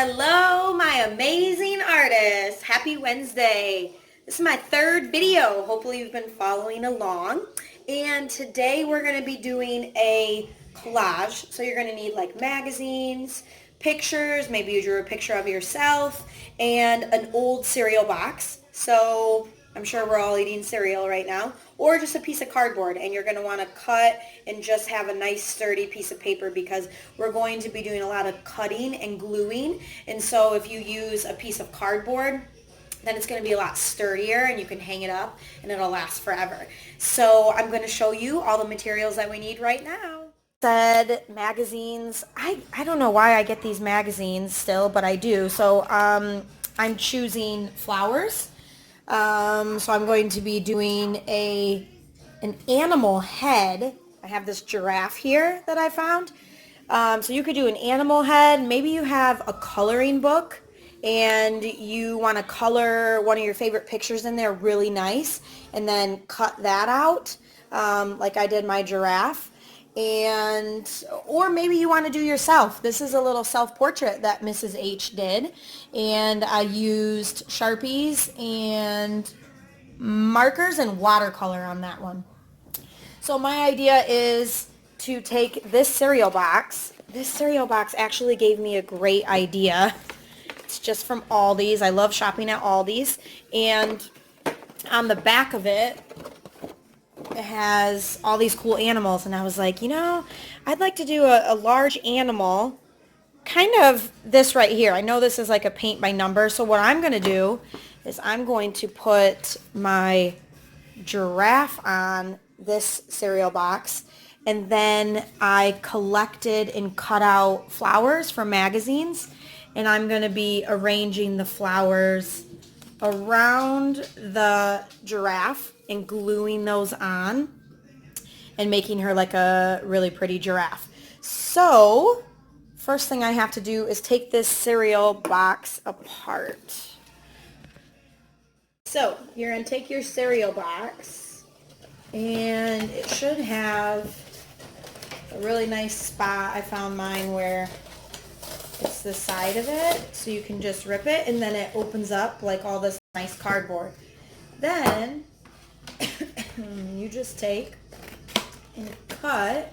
Hello, my amazing artists. Happy Wednesday. This is my third video. Hopefully you've been following along. And today we're going to be doing a collage. So you're going to need like magazines, pictures, maybe you drew a picture of yourself, and an old cereal box. So I'm sure we're all eating cereal right now, or just a piece of cardboard, and you're going to want to cut and just have a nice sturdy piece of paper because we're going to be doing a lot of cutting and gluing. And so if you use a piece of cardboard, then it's going to be a lot sturdier and you can hang it up and it'll last forever. So I'm going to show you all the materials that we need right now. Said magazines. I don't know why I get these magazines still, but I do. So I'm choosing flowers. So I'm going to be doing an animal head. I have this giraffe here that I found. So you could do an animal head. Maybe you have a coloring book and you want to color one of your favorite pictures in there really nice and then cut that out like I did my giraffe. Or maybe you want to do yourself. This is a little self-portrait that Mrs. H did, and I used Sharpies and markers and watercolor on that one. So my idea is to take this cereal box. This cereal box actually gave me a great idea. It's just from Aldi's. I love shopping at Aldi's, and on the back of it, it has all these cool animals, and I was like, I'd like to do a large animal, kind of this right here. I know this is like a paint by number, so what I'm going to do is I'm going to put my giraffe on this cereal box, and then I collected and cut out flowers from magazines, and I'm going to be arranging the flowers around the giraffe and gluing those on and making her like a really pretty giraffe. So first thing I have to do is take this cereal box apart. So you're going to take your cereal box, and it should have a really nice spot. I found mine where it's the side of it, so you can just rip it, and then it opens up like all this nice cardboard. Then you just take and cut.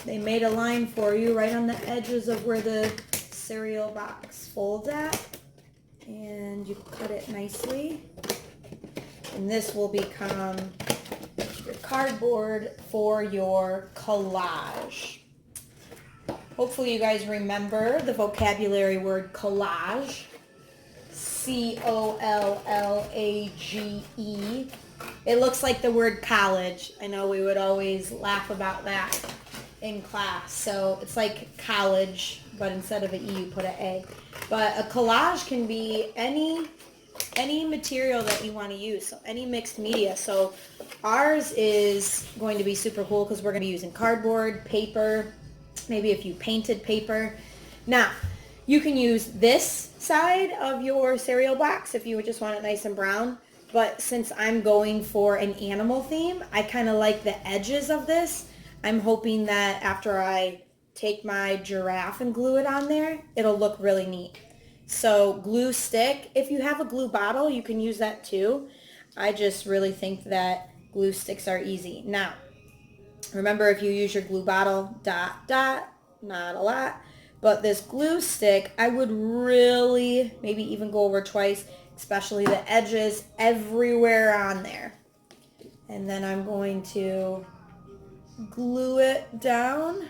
They made a line for you right on the edges of where the cereal box folds at, and you cut it nicely, and this will become your cardboard for your collage. Hopefully you guys remember the vocabulary word collage. C-O-L-L-A-G-E. It looks like the word college. I know we would always laugh about that in class. So it's like college, but instead of an E, you put an A. But a collage can be any material that you want to use, so any mixed media. So ours is going to be super cool because we're going to be using cardboard, paper, maybe a few painted paper. Now, you can use this side of your cereal box if you would just want it nice and brown. But since I'm going for an animal theme, I kind of like the edges of this. I'm hoping that after I take my giraffe and glue it on there, it'll look really neat. So glue stick, if you have a glue bottle, you can use that too. I just really think that glue sticks are easy. Now, remember, if you use your glue bottle, dot, dot, not a lot. But this glue stick, I would really maybe even go over twice, especially the edges everywhere on there. And then I'm going to glue it down.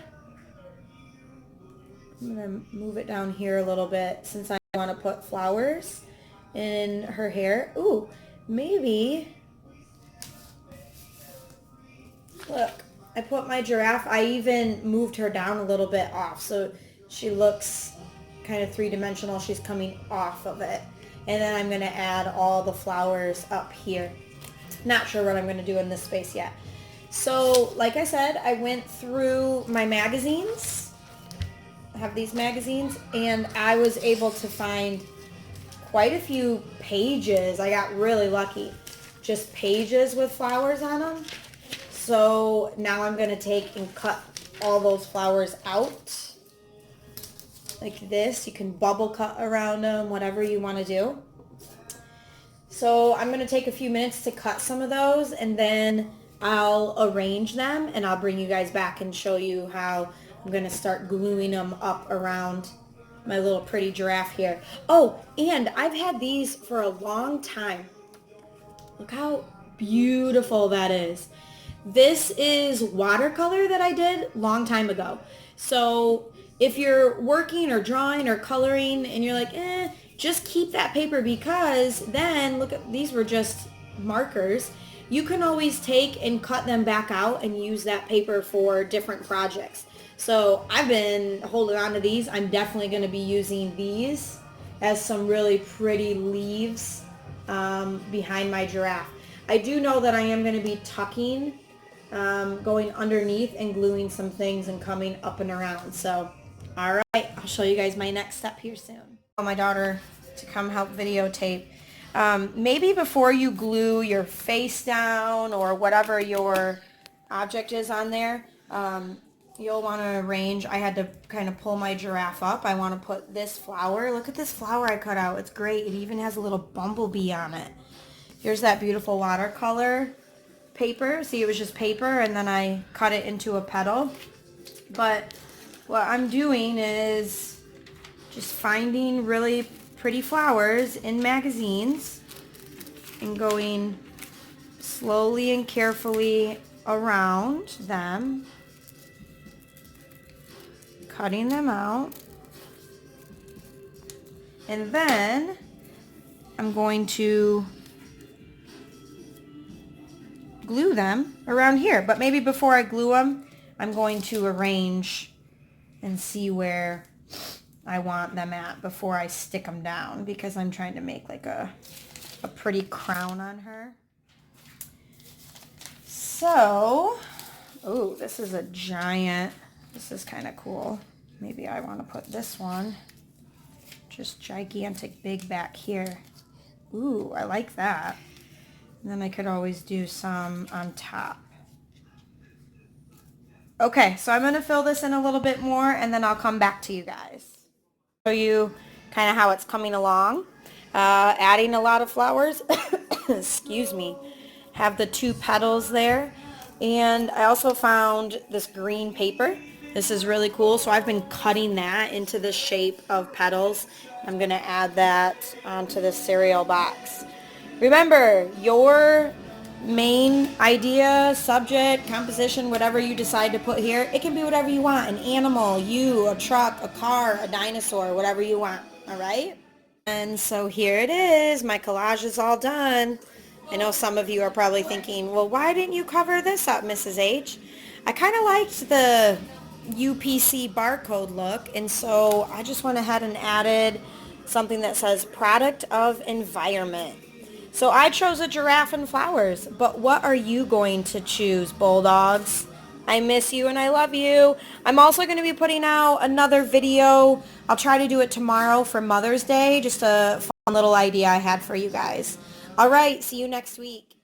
I'm going to move it down here a little bit since I want to put flowers in her hair. Ooh, maybe. Look, I put my giraffe. I even moved her down a little bit off so she looks kind of three-dimensional. She's coming off of it. And then I'm going to add all the flowers up here. Not sure what I'm going to do in this space yet. So, like I said, I went through my magazines. I have these magazines, and I was able to find quite a few pages. I got really lucky. Just pages with flowers on them. So now I'm going to take and cut all those flowers out. like this. You can bubble cut around them, whatever you want to do. So I'm going to take a few minutes to cut some of those, and then I'll arrange them, and I'll bring you guys back and show you how I'm going to start gluing them up around my little pretty giraffe here. Oh, and I've had these for a long time. Look how beautiful that is. This is watercolor that I did long time ago. So if you're working or drawing or coloring and you're like, just keep that paper, because then, look at, these were just markers. You can always take and cut them back out and use that paper for different projects. So I've been holding on to these. I'm definitely going to be using these as some really pretty leaves behind my giraffe. I do know that I am going to be tucking, going underneath and gluing some things and coming up and around. So, all right, I'll show you guys my next step here soon. My daughter to come help videotape. Maybe before you glue your face down or whatever your object is on there, you'll want to arrange. I had to kind of pull my giraffe up. I want to put this flower. Look at this flower I cut out. It's great. It even has a little bumblebee on it. Here's that beautiful watercolor paper. See, it was just paper, and then I cut it into a petal. But what I'm doing is just finding really pretty flowers in magazines and going slowly and carefully around them, cutting them out, and then I'm going to glue them around here. But maybe before I glue them, I'm going to arrange and see where I want them at before I stick them down, because I'm trying to make like a pretty crown on her. So, oh, this is a giant, this is kind of cool. Maybe I want to put this one just gigantic big back here. Ooh, I like that. And then I could always do some on top. Okay, so I'm going to fill this in a little bit more, and then I'll come back to you guys. Show you kind of how it's coming along. Adding a lot of flowers. Excuse me. Have the 2 petals there. And I also found this green paper. This is really cool. So I've been cutting that into the shape of petals. I'm going to add that onto the cereal box. Remember, your main idea, subject, composition, whatever you decide to put here, it can be whatever you want. An animal, you, a truck, a car, a dinosaur, whatever you want. All right? And so here it is. My collage is all done. I know some of you are probably thinking, well, why didn't you cover this up, Mrs. H? I kind of liked the UPC barcode look, and so I just went ahead and added something that says product of environment. So I chose a giraffe and flowers, but what are you going to choose, Bulldogs? I miss you and I love you. I'm also going to be putting out another video. I'll try to do it tomorrow for Mother's Day, just a fun little idea I had for you guys. All right, see you next week.